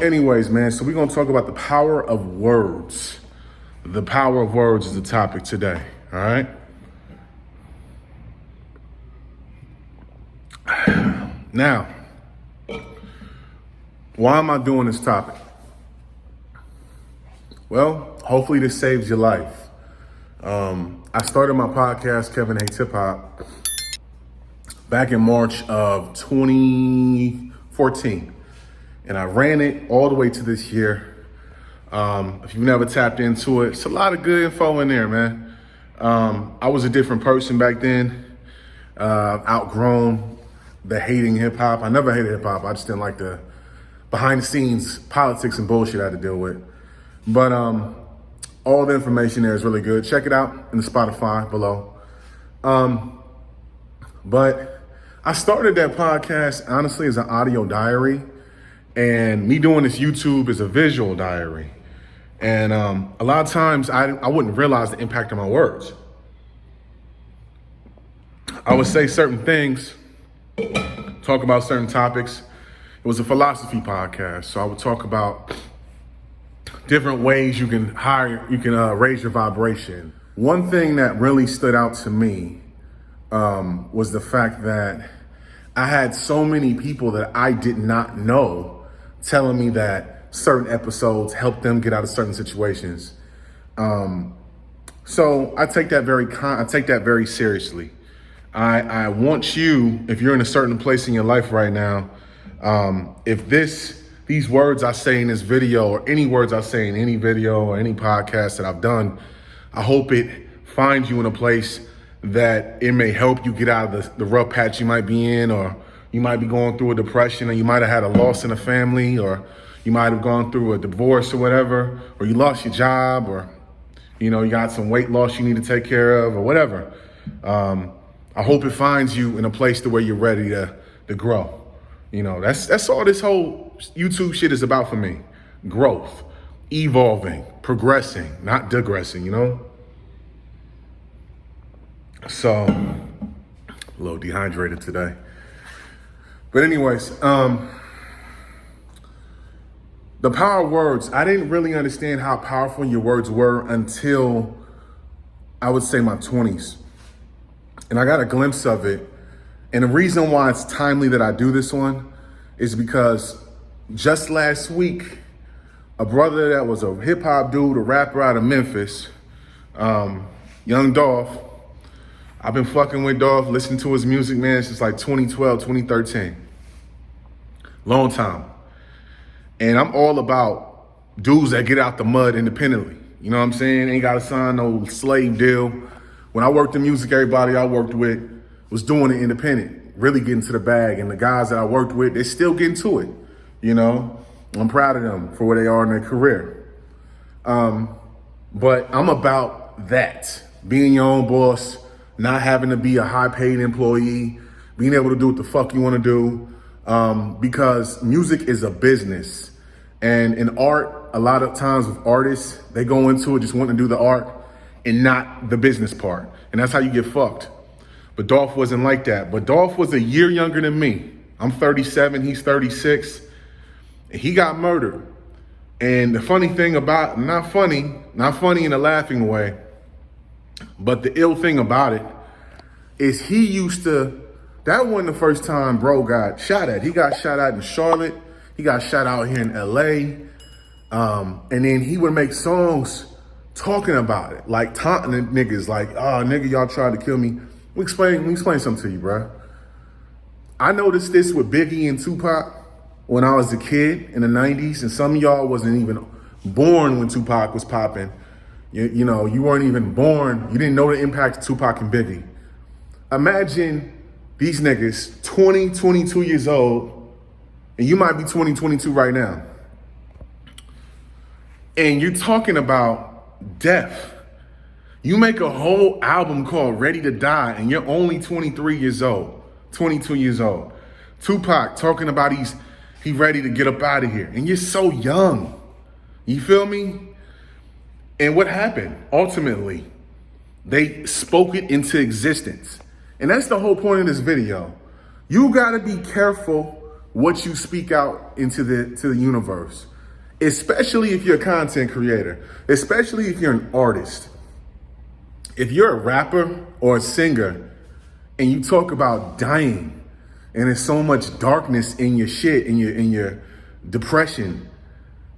Anyways, man, so we're going to talk about the power of words. The power of words is the topic today, all right? Now, why am I doing this topic? Well, hopefully this saves your life. I started my podcast, Kevin Hates Hip Hop, back in March of 2014. And I ran it all the way to this year. If you've never tapped into it, it's a lot of good info in there, man. I was a different person back then, outgrown the hating hip hop. I never hated hip hop. I just didn't like the behind the scenes politics and bullshit I had to deal with. But all the information there is really good. Check it out in the Spotify below. But I started that podcast, honestly, as an audio diary. And me doing this YouTube is a visual diary. And a lot of times I wouldn't realize the impact of my words. I would say certain things, talk about certain topics. It was a philosophy podcast. So I would talk about different ways you can raise your vibration. One thing that really stood out to me was the fact that I had so many people that I did not know telling me that certain episodes helped them get out of certain situations. So I take that very seriously. I want you, if you're in a certain place in your life right now, if these words I say in this video, or any words I say in any video or any podcast that I've done, I hope it finds you in a place that it may help you get out of the rough patch you might be in, or you might be going through a depression, or you might have had a loss in a family, or you might have gone through a divorce or whatever, or you lost your job, or you got some weight loss you need to take care of, or whatever. I hope it finds you in a place to where you're ready to grow. That's all this whole YouTube shit is about for me. Growth, evolving, progressing, not digressing, So, a little dehydrated today. But anyways, the power of words, I didn't really understand how powerful your words were until I would say my 20s. And I got a glimpse of it. And the reason why it's timely that I do this one is because just last week, a brother that was a hip hop dude, a rapper out of Memphis, Young Dolph, I've been fucking with Dolph, listening to his music, man, since like 2012, 2013. Long time. And I'm all about dudes that get out the mud independently. You know what I'm saying? Ain't got to sign no slave deal. When I worked in music, everybody I worked with was doing it independent, really getting to the bag. And the guys that I worked with, they're still getting to it. I'm proud of them for where they are in their career. But I'm about that. Being your own boss, not having to be a high paid employee, being able to do what the fuck you want to do. Because music is a business. And in art, a lot of times with artists, they go into it just wanting to do the art and not the business part. And that's how you get fucked. But Dolph wasn't like that. But Dolph was a year younger than me. I'm 37, he's 36. He got murdered. And the funny thing about, not funny in a laughing way, but the ill thing about it is that wasn't the first time bro got shot at. He got shot at in Charlotte. He got shot out here in LA. And then he would make songs talking about it, like taunting the niggas, like, oh, nigga, y'all tried to kill me. Let me explain something to you, bro. I noticed this with Biggie and Tupac when I was a kid in the 90s, and some of y'all wasn't even born when Tupac was popping. You weren't even born. You didn't know the impact of Tupac and Biggie. Imagine these niggas, 20, 22 years old, and you might be 20, 22 right now. And you're talking about death. You make a whole album called Ready to Die, and you're only 23 years old, 22 years old. Tupac talking about he's ready to get up out of here, and you're so young. You feel me? And what happened? Ultimately, they spoke it into existence. And that's the whole point of this video. You gotta be careful what you speak out into the universe. especially if you're a content creator, especially if you're an artist. If you're a rapper or a singer and you talk about dying and there's so much darkness in your shit, in your depression,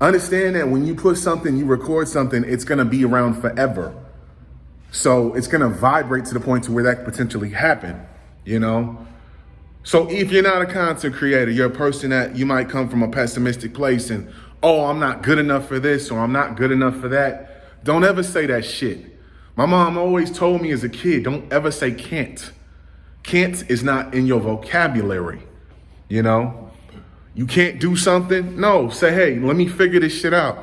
understand that when you put something, you record something, it's gonna be around forever. So it's gonna vibrate to the point to where that could potentially happen, you know? So if you're not a content creator, you're a person that you might come from a pessimistic place and, oh, I'm not good enough for this or I'm not good enough for that. Don't ever say that shit. My mom always told me as a kid, don't ever say can't. Can't is not in your vocabulary, you know? You can't do something? No, say, hey, let me figure this shit out.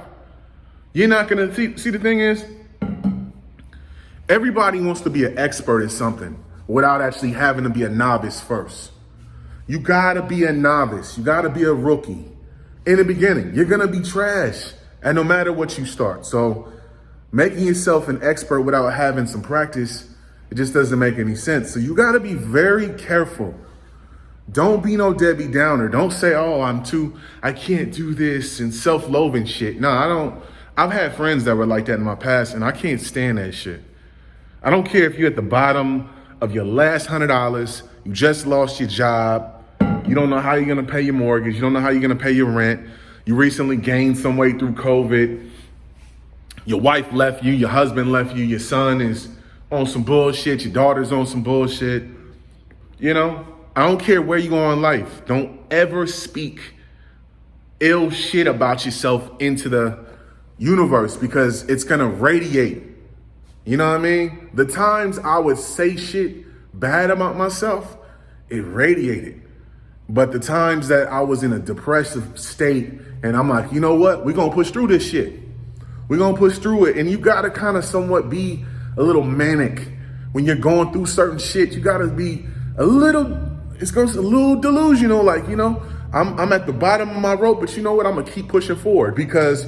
You're not gonna see the thing is, everybody wants to be an expert at something without actually having to be a novice first. You gotta be a novice. You gotta be a rookie. In the beginning, you're gonna be trash, and no matter what you start. So making yourself an expert without having some practice, it just doesn't make any sense. So you gotta be very careful. Don't be no Debbie Downer. Don't say, oh, I can't do this and self-loathing shit. No, I don't. I've had friends that were like that in my past, and I can't stand that shit. I don't care if you're at the bottom of your last $100, you just lost your job, you don't know how you're gonna pay your mortgage, you don't know how you're gonna pay your rent, you recently gained some weight through COVID, your wife left you, your husband left you, your son is on some bullshit, your daughter's on some bullshit. You know, I don't care where you are in life. Don't ever speak ill shit about yourself into the universe because it's gonna radiate. You know what I mean? The times I would say shit bad about myself, it radiated. But the times that I was in a depressive state and I'm like, you know what? We're gonna push through this shit. We're gonna push through it. And you gotta kind of somewhat be a little manic. When you're going through certain shit, you gotta be a little delusional. Like, you know, I'm at the bottom of my rope, but you know what? I'm gonna keep pushing forward because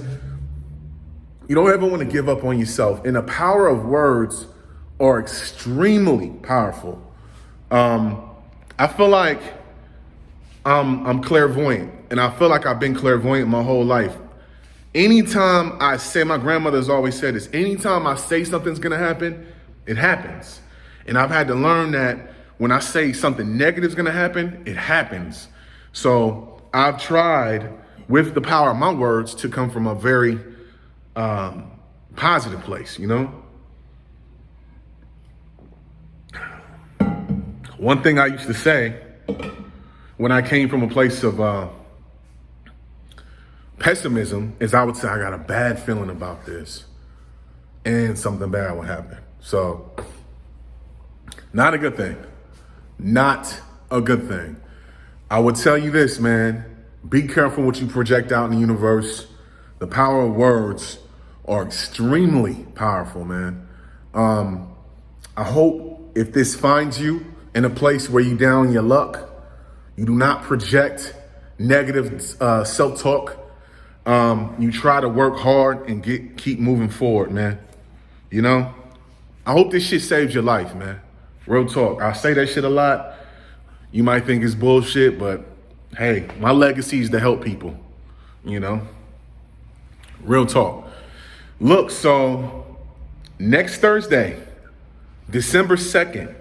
you don't ever want to give up on yourself. And the power of words are extremely powerful. I feel like I'm clairvoyant, and I feel like I've been clairvoyant my whole life. Anytime I say, my grandmother's always said this, anytime I say something's gonna happen, it happens. And I've had to learn that when I say something negative is gonna happen, it happens. So I've tried with the power of my words to come from a very positive place, you know? One thing I used to say when I came from a place of pessimism is I would say, I got a bad feeling about this and something bad would happen. So not a good thing. Not a good thing. I would tell you this, man, be careful what you project out in the universe. The power of words are extremely powerful, man. I hope if this finds you in a place where you down your luck, you do not project negative self-talk. You try to work hard and keep moving forward, man. You know, I hope this shit saves your life, man. Real talk. I say that shit a lot. You might think it's bullshit, but hey, my legacy is to help people, you know? Real talk. Look, so next Thursday, December 2nd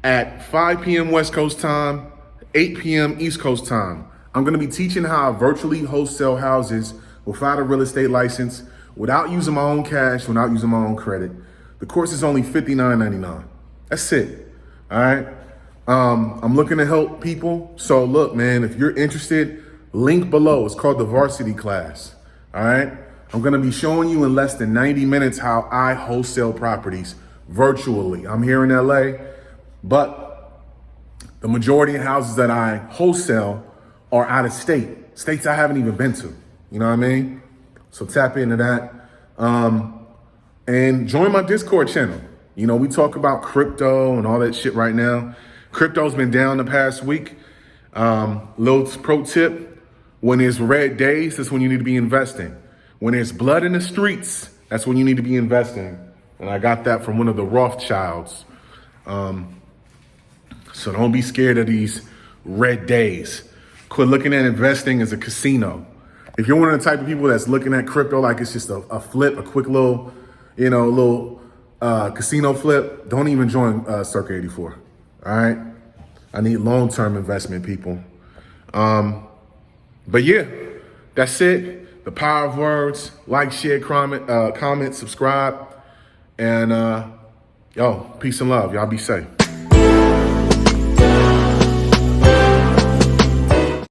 at 5 p.m. West Coast time, 8 p.m. East Coast time, I'm gonna be teaching how I virtually wholesale houses without a real estate license, without using my own cash, without using my own credit. The course is only $59.99. That's it, all right? I'm looking to help people. So look, man, if you're interested, link below. It's called the Varsity class, all right? I'm gonna be showing you in less than 90 minutes how I wholesale properties virtually. I'm here in LA, but the majority of houses that I wholesale are out of state, states I haven't even been to, you know what I mean? So tap into that. And join my Discord channel. You know, we talk about crypto and all that shit right now. Crypto's been down the past week. Little pro tip, when there's red days, that's when you need to be investing. When there's blood in the streets, that's when you need to be investing. And I got that from one of the Rothschilds. So don't be scared of these red days. Quit looking at investing as a casino. If you're one of the type of people that's looking at crypto like it's just a flip, a quick little, casino flip, don't even join Circa 84. All right? I need long-term investment, people. But yeah, that's it. The power of words. Like, share, comment, subscribe. And peace and love. Y'all be safe.